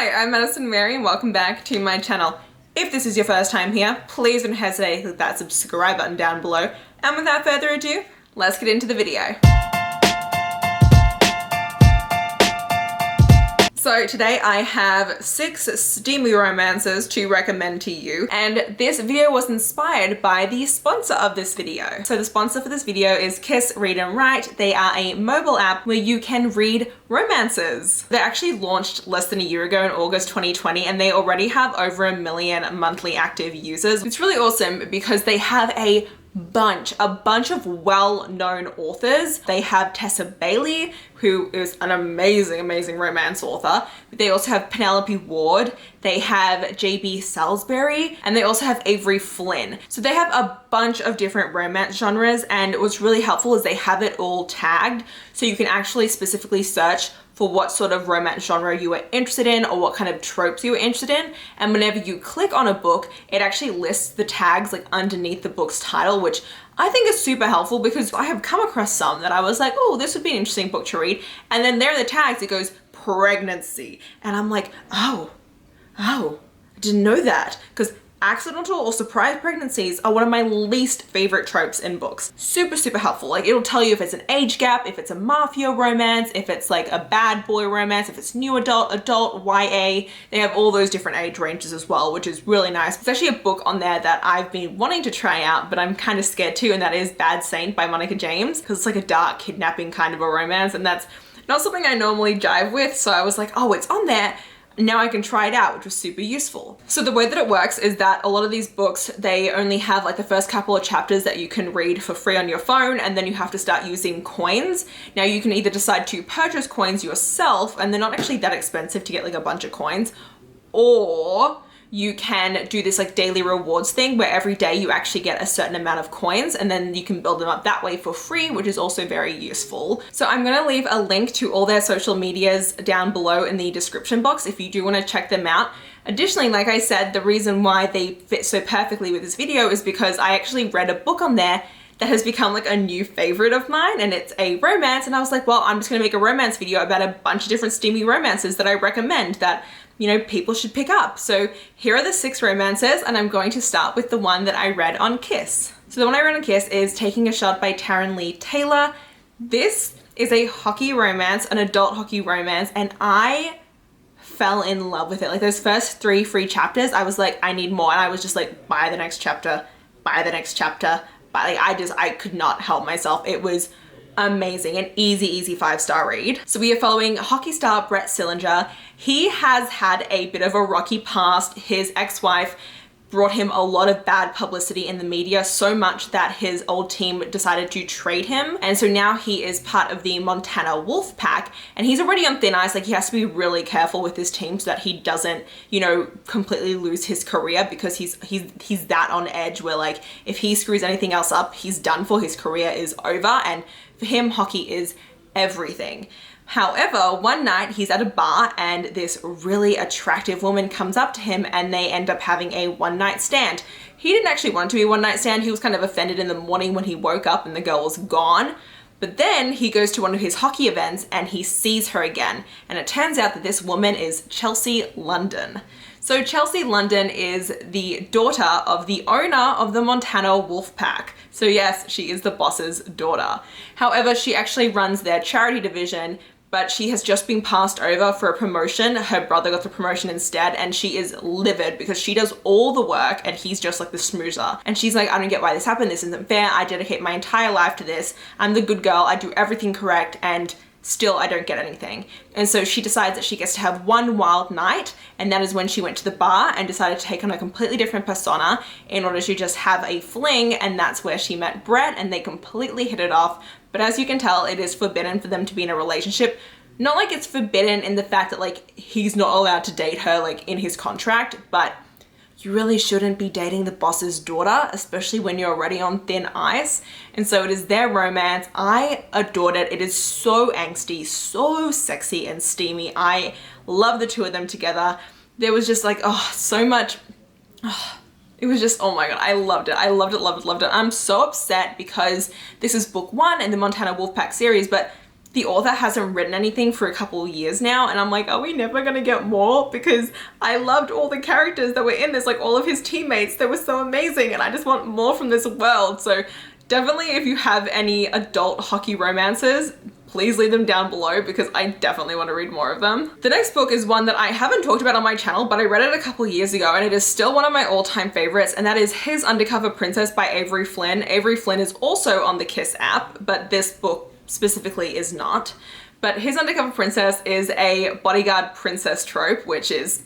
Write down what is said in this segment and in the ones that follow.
Hi, I'm Madison Mary and welcome back to my channel. If this is your first time here, please don't hesitate to click that subscribe button down below. And without further ado, let's get into the video. So today I have 6 steamy romances to recommend to you, and this video was inspired by the sponsor of this video. So the sponsor for this video is Kiss Read and Write. They are a mobile app where you can read romances. They actually launched less than a year ago in August 2020, and they already have over 1 million monthly active users. It's really awesome because they have a bunch of well-known authors. They have Tessa Bailey, who is an amazing romance author. They also have Penelope Ward, they have J.B. Salisbury, and they also have Avery Flynn. So they have a bunch of different romance genres, and what's really helpful is they have it all tagged, so you can actually specifically search for what sort of romance genre you are interested in or what kind of tropes you are interested in. And whenever you click on a book, it actually lists the tags like underneath the book's title, which I think is super helpful because I have come across some that I was like, oh, this would be an interesting book to read. And then there are the tags, it goes pregnancy. And I'm like, oh, I didn't know that. Because accidental or surprise pregnancies are one of my least favorite tropes in books. Super helpful. Like, it'll tell you if it's an age gap, if it's a mafia romance, if it's like a bad boy romance, if it's new adult, YA. They have all those different age ranges as well, which is really nice. There's actually a book on there that I've been wanting to try out, but I'm kind of scared too, and that is Bad Saint by Monica James, because it's like a dark kidnapping kind of a romance, and that's not something I normally jive with. So I was like, oh, it's on there. Now I can try it out, which was super useful. So the way that it works is that a lot of these books, they only have like the first couple of chapters that you can read for free on your phone, and then you have to start using coins. Now you can either decide to purchase coins yourself, and they're not actually that expensive to get like a bunch of coins, or you can do this like daily rewards thing where every day you actually get a certain amount of coins, and then you can build them up that way for free, which is also very useful. So I'm gonna leave a link to all their social medias down below in the description box if you do wanna check them out. Additionally, like I said, the reason why they fit so perfectly with this video is because I actually read a book on there that has become like a new favorite of mine, and it's a romance, and I was like, well, I'm just gonna make a romance video about a bunch of different steamy romances that I recommend that, you know, people should pick up. So here are the 6 romances, and I'm going to start with the one that I read on Kiss. So the one I read on Kiss is Taking a Shot by Taryn Lee Taylor. This is a hockey romance, an adult hockey romance, and I fell in love with it. Like those first 3 free chapters, I was like, I need more, and I was just like, buy the next chapter, buy the next chapter. But like, I could not help myself. It was amazing, an easy 5-star read. So we are following hockey star Brett Sillinger. He has had a bit of a rocky past. His ex-wife brought him a lot of bad publicity in the media, so much that his old team decided to trade him. And so now he is part of the Montana Wolf Pack, and he's already on thin ice. Like, he has to be really careful with his team so that he doesn't, you know, completely lose his career, because he's that on edge where like, if he screws anything else up, he's done for. His career is over, and for him, hockey is everything. However, one night he's at a bar and this really attractive woman comes up to him, and they end up having a one-night stand. He didn't actually want it to be a one-night stand. He was kind of offended in the morning when he woke up and the girl was gone. But then he goes to one of his hockey events and he sees her again. And it turns out that this woman is Chelsea London. So Chelsea London is the daughter of the owner of the Montana Wolf Pack. So yes, she is the boss's daughter. However, she actually runs their charity division, but she has just been passed over for a promotion. Her brother got the promotion instead, and she is livid because she does all the work and he's just like the smoozer. And she's like, I don't get why this happened. This isn't fair. I dedicate my entire life to this. I'm the good girl. I do everything correct, and still I don't get anything. And so she decides that she gets to have one wild night, and that is when she went to the bar and decided to take on a completely different persona in order to just have a fling, and that's where she met Brett, and they completely hit it off. But as you can tell, it is forbidden for them to be in a relationship. Not like it's forbidden in the fact that like he's not allowed to date her like in his contract, but you really shouldn't be dating the boss's daughter, especially when you're already on thin ice. And so it is their romance. I adored it. It is so angsty, so sexy and steamy. I love the two of them together. There was just like, oh, so much. Oh, it was just, oh my God, I loved it. I loved it. I'm so upset because this is book 1 in the Montana Wolfpack series, but the author hasn't written anything for a couple of years now, and I'm like, are we never gonna get more? Because I loved all the characters that were in this, like all of his teammates, they were so amazing, and I just want more from this world. So definitely, if you have any adult hockey romances, please leave them down below because I definitely want to read more of them. The next book is one that I haven't talked about on my channel, but I read it a couple of years ago and it is still one of my all-time favorites, and that is His Undercover Princess by Avery Flynn. Avery Flynn is also on the Kiss app, but this book specifically is not. But His Undercover Princess is a bodyguard princess trope, which is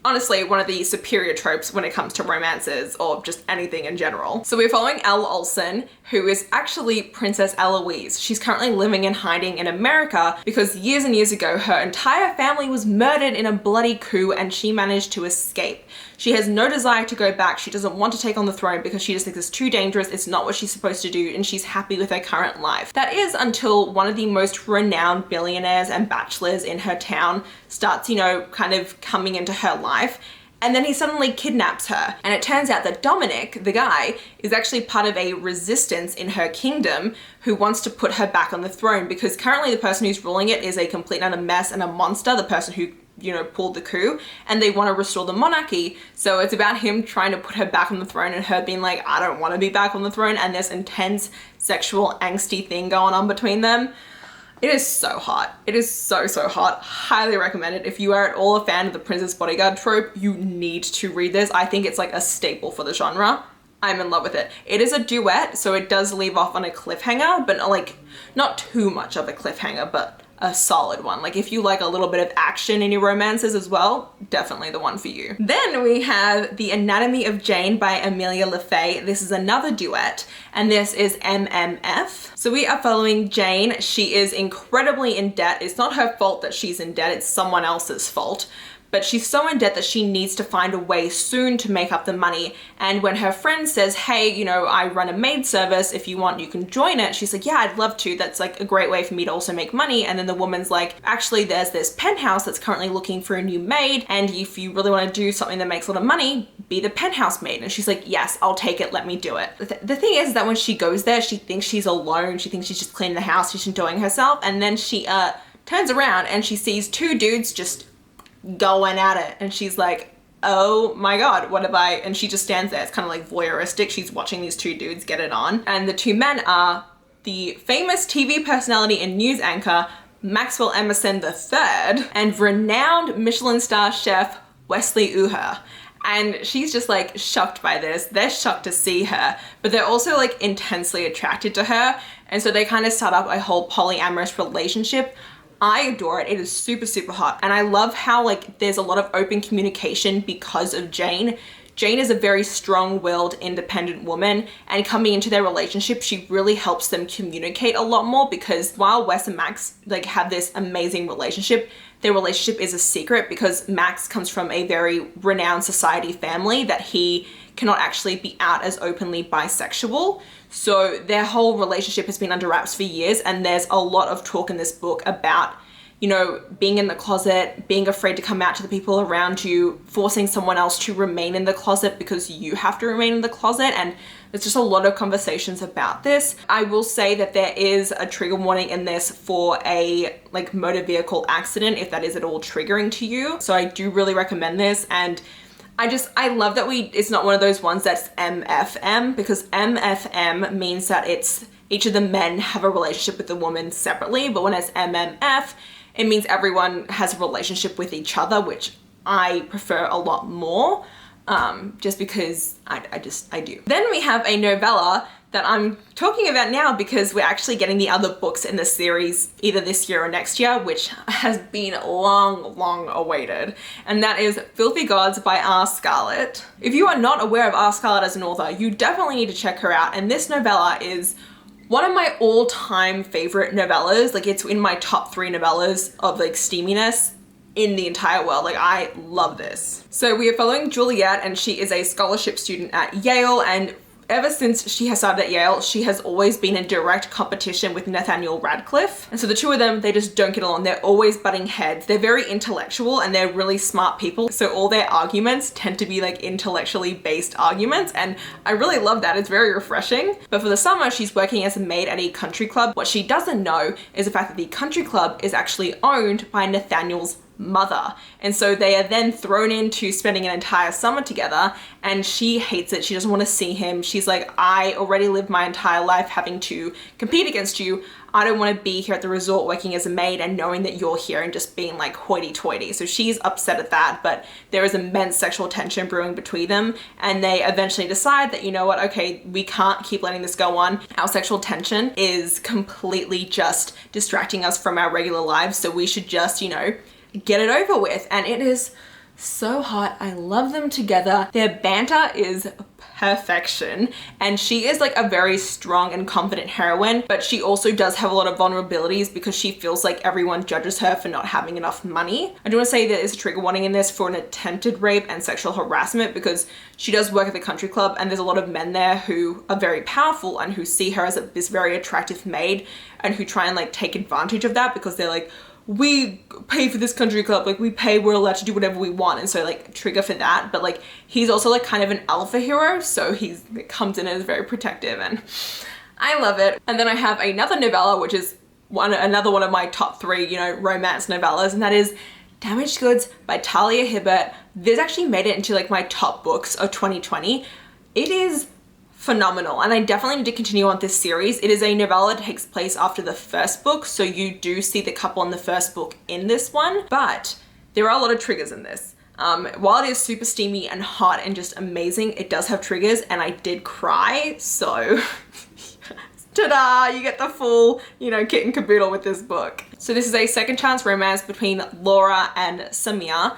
honestly one of the superior tropes when it comes to romances or just anything in general. So we're following ɪᴛᴛᴛ, who is actually Princess Eloise. She's currently living in hiding in America because years and years ago her entire family was murdered in a bloody coup and she managed to escape. She has no desire to go back. She doesn't want to take on the throne because she just thinks it's too dangerous. It's not what she's supposed to do, and she's happy with her current life. That is until one of the most renowned billionaires and bachelors in her town starts, you know, kind of coming into her life. And then he suddenly kidnaps her. And it turns out that Dominic, the guy, is actually part of a resistance in her kingdom who wants to put her back on the throne, because currently the person who's ruling it is a complete and utter mess and a monster, the person who, you know, pulled the coup, and they want to restore the monarchy. So it's about him trying to put her back on the throne and her being like, I don't want to be back on the throne, and this intense sexual angsty thing going on between them. It is so hot. It is so, so hot. Highly recommend it. If you are at all a fan of the Princess Bodyguard trope, you need to read this. I think it's like a staple for the genre. I'm in love with it. It is a duet, so it does leave off on a cliffhanger, but like not too much of a cliffhanger, but a solid one. Like if you like a little bit of action in your romances as well, definitely the one for you. Then we have The Anatomy of Jane by Amelia LeFay. This is another duet, and this is MMF. So we are following Jane. She is incredibly in debt. It's not her fault that she's in debt, it's someone else's fault. But she's so in debt that she needs to find a way soon to make up the money. And when her friend says, hey, you know, I run a maid service, if you want, you can join it. She's like, yeah, I'd love to. That's like a great way for me to also make money. And then the woman's like, actually, there's this penthouse that's currently looking for a new maid. And if you really want to do something that makes a lot of money, be the penthouse maid. And she's like, yes, I'll take it. Let me do it. The thing is that when she goes there, she thinks she's alone. She thinks she's just cleaning the house. She's enjoying herself. And then she turns around and she sees two dudes just going at it, and she's like, oh my god, what have I, and she just stands there. It's kind of like voyeuristic. She's watching these two dudes get it on, and the two men are the famous TV personality and news anchor Maxwell Emerson III and renowned Michelin star chef Wesley Uher. And she's just like shocked by this. They're shocked to see her, but they're also like intensely attracted to her, and so they kind of start up a whole polyamorous relationship. I adore it. It is super, super hot. And I love how like there's a lot of open communication because of Jane. Jane is a very strong-willed, independent woman, and coming into their relationship, she really helps them communicate a lot more, because while Wes and Max like have this amazing relationship, their relationship is a secret because Max comes from a very renowned society family that he cannot actually be out as openly bisexual. So their whole relationship has been under wraps for years, and there's a lot of talk in this book about, you know, being in the closet, being afraid to come out to the people around you, forcing someone else to remain in the closet because you have to remain in the closet. And there's just a lot of conversations about this. I will say that there is a trigger warning in this for a like motor vehicle accident if that is at all triggering to you. So I do really recommend this, and I love that it's not one of those ones that's MFM, because MFM means that it's each of the men have a relationship with the woman separately, but when it's MMF, it means everyone has a relationship with each other, which I prefer a lot more, just because I do. Then we have a novella that I'm talking about now because we're actually getting the other books in the series either this year or next year, which has been long, long awaited. And that is Filthy Gods by Scarlett. If you are not aware of Scarlett as an author, you definitely need to check her out. And this novella is one of my all-time favorite novellas. Like, it's in my top 3 novellas of like steaminess in the entire world. Like, I love this. So we are following Juliet, and she is a scholarship student at Yale, and ever since she has started at Yale, she has always been in direct competition with Nathaniel Radcliffe. And so the two of them, they just don't get along. They're always butting heads. They're very intellectual and they're really smart people. So all their arguments tend to be like intellectually based arguments. And I really love that. It's very refreshing. But for the summer, she's working as a maid at a country club. What she doesn't know is the fact that the country club is actually owned by Nathaniel's mother. And so they are then thrown into spending an entire summer together, and she hates it. She doesn't want to see him. She's like, I already lived my entire life having to compete against you. I don't want to be here at the resort working as a maid and knowing that you're here and just being like hoity-toity. So she's upset at that, but there is immense sexual tension brewing between them, and they eventually decide that, you know what, okay, we can't keep letting this go on. Our sexual tension is completely just distracting us from our regular lives, so we should just, you know, get it over with. And it is so hot. I love them together. Their banter is perfection, and she is like a very strong and confident heroine, but she also does have a lot of vulnerabilities because she feels like everyone judges her for not having enough money. I do want to say there is a trigger warning in this for an attempted rape and sexual harassment, because she does work at the country club and there's a lot of men there who are very powerful and who see her as this very attractive maid and who try and like take advantage of that because they're like, we pay for this country club, like we pay, we're allowed to do whatever we want. And so like trigger for that. But like he's also like kind of an alpha hero, so he comes in as very protective, and I love it. And then I have another novella, which is another one of my top 3, you know, romance novellas, and that is Damaged Goods by Talia Hibbert. This actually made it into like my top books of 2020. It is phenomenal, and I definitely need to continue on this series. It is a novella that takes place after the first book, so you do see the couple in the first book in this one, but there are a lot of triggers in this. While it is super steamy and hot and just amazing, it does have triggers, and I did cry, so ta-da, you get the full, you know, kit and caboodle with this book. So this is a second chance romance between Laura and Samir.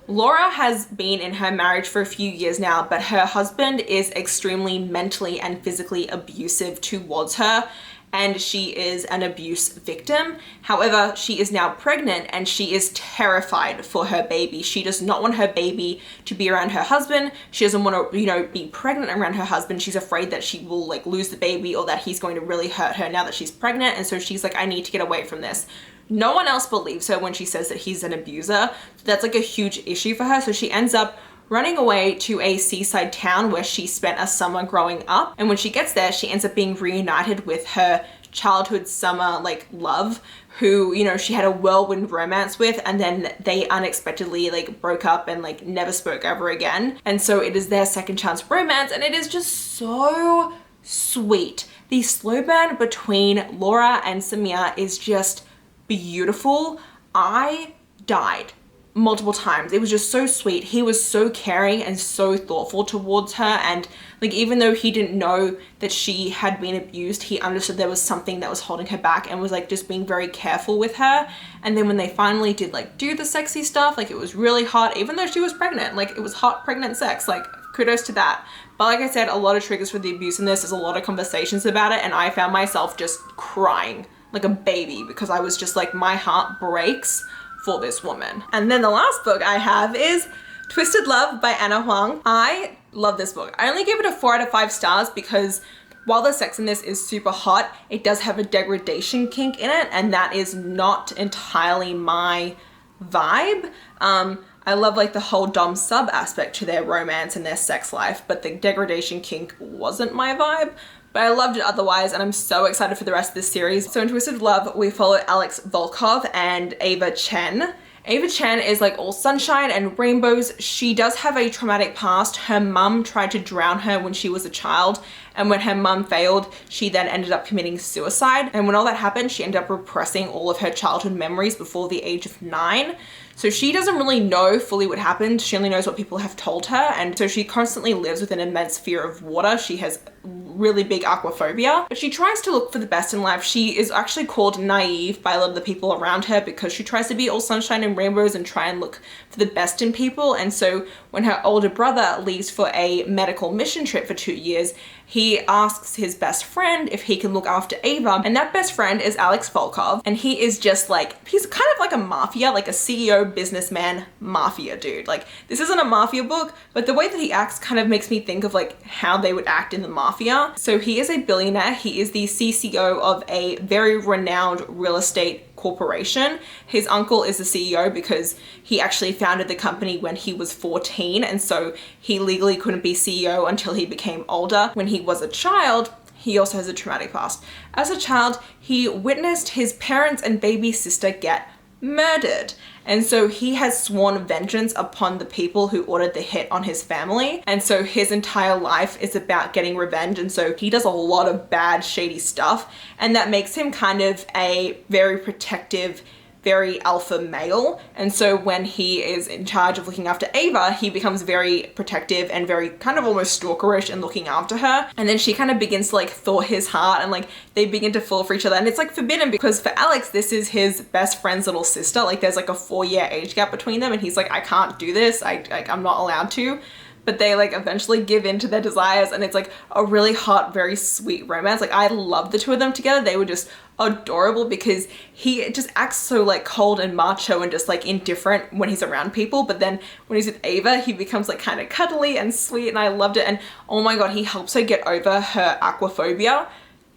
Laura has been in her marriage for a few years now, but her husband is extremely mentally and physically abusive towards her, and she is an abuse victim. However, she is now pregnant and she is terrified for her baby. She does not want her baby to be around her husband. She doesn't want to, you know, be pregnant around her husband. She's afraid that she will like lose the baby or that he's going to really hurt her now that she's pregnant. And so she's like, I need to get away from this. No one else believes her when she says that he's an abuser. That's like a huge issue for her. So she ends up running away to a seaside town where she spent a summer growing up. And when she gets there, she ends up being reunited with her childhood summer like love, who, you know, she had a whirlwind romance with, and then they unexpectedly like broke up and like never spoke ever again. And so it is their second chance romance, and it is just so sweet. The slow burn between Laura and Samir is just beautiful. I died multiple times. It was just so sweet. He was so caring and so thoughtful towards her, and like even though he didn't know that she had been abused, he understood there was something that was holding her back and was like just being very careful with her. And then when they finally did like do the sexy stuff, like it was really hot, even though she was pregnant. Like it was hot pregnant sex, like kudos to that. But like I said, a lot of triggers for the abuse in this. There's a lot of conversations about it, and I found myself just crying like a baby because I was just like, my heart breaks for this woman. And then the last book I have is Twisted Love by Anna Huang. I love this book. I only gave it a 4 out of 5 stars because while the sex in this is super hot, it does have a degradation kink in it, and that is not entirely my vibe. I love like the whole dom sub aspect to their romance and their sex life, but the degradation kink wasn't my vibe. But I loved it otherwise, and I'm so excited for the rest of this series. So in Twisted Love, we follow Alex Volkov and Ava Chen. Ava Chen is like all sunshine and rainbows. She does have a traumatic past. Her mum tried to drown her when she was a child, and when her mum failed, she then ended up committing suicide. And when all that happened, she ended up repressing all of her childhood memories before the age of 9. So she doesn't really know fully what happened. She only knows what people have told her. And so she constantly lives with an immense fear of water. She has really big aquaphobia, but she tries to look for the best in life. She is actually called naive by a lot of the people around her because she tries to be all sunshine and rainbows and try and look for the best in people. And so when her older brother leaves for a medical mission trip for 2 years, he he asks his best friend if he can look after Ava, and that best friend is Alex Volkov, and he is just like, he's kind of like a mafia, like a CEO businessman mafia dude. Like, this isn't a mafia book, but the way that he acts kind of makes me think of like how they would act in the mafia. So he is a billionaire. He is the CCO of a very renowned real estate corporation. His uncle is the CEO because he actually founded the company when he was 14, and so he legally couldn't be CEO until he became older. When he was a child, he also has a traumatic past. As a child, he witnessed his parents and baby sister get murdered. And so he has sworn vengeance upon the people who ordered the hit on his family. And so his entire life is about getting revenge. And so he does a lot of bad, shady stuff. And that makes him kind of a very protective, very alpha male. And so when he is in charge of looking after Ava, he becomes very protective and very kind of almost stalkerish in looking after her. And then she kind of begins to like thaw his heart, and like they begin to fall for each other. And it's like forbidden because for Alex, this is his best friend's little sister. Like there's like a 4-year age gap between them, and he's like, I can't do this. I'm not allowed to. But they like eventually give in to their desires, and it's like a really hot, very sweet romance. Like I love the two of them together. They were just adorable because he just acts so like cold and macho and just like indifferent when he's around people, but then when he's with Ava, he becomes like kind of cuddly and sweet, and I loved it. And oh my god, he helps her get over her aquaphobia,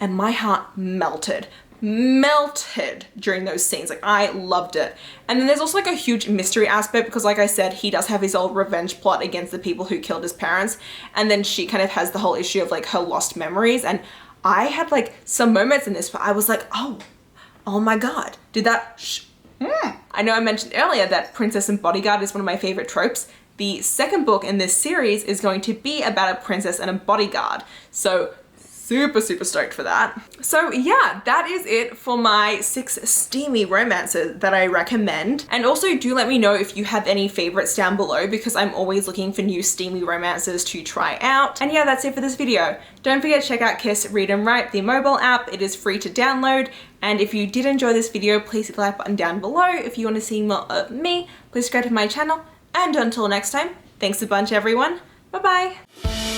and my heart melted during those scenes. Like I loved it. And then there's also like a huge mystery aspect because like I said, he does have his old revenge plot against the people who killed his parents, and then she kind of has the whole issue of like her lost memories. And I had like some moments in this where I was like, oh my god, did that I know I mentioned earlier that princess and bodyguard is one of my favorite tropes. The second book in this series is going to be about a princess and a bodyguard, so super stoked for that. So yeah, that is it for my 6 steamy romances that I recommend. And also do let me know if you have any favorites down below, because I'm always looking for new steamy romances to try out. And yeah, that's it for this video. Don't forget to check out Kiss Read and Write, the mobile app. It is free to download. And if you did enjoy this video, please hit the like button down below. If you want to see more of me, please subscribe to my channel. And until next time, thanks a bunch everyone. Bye bye.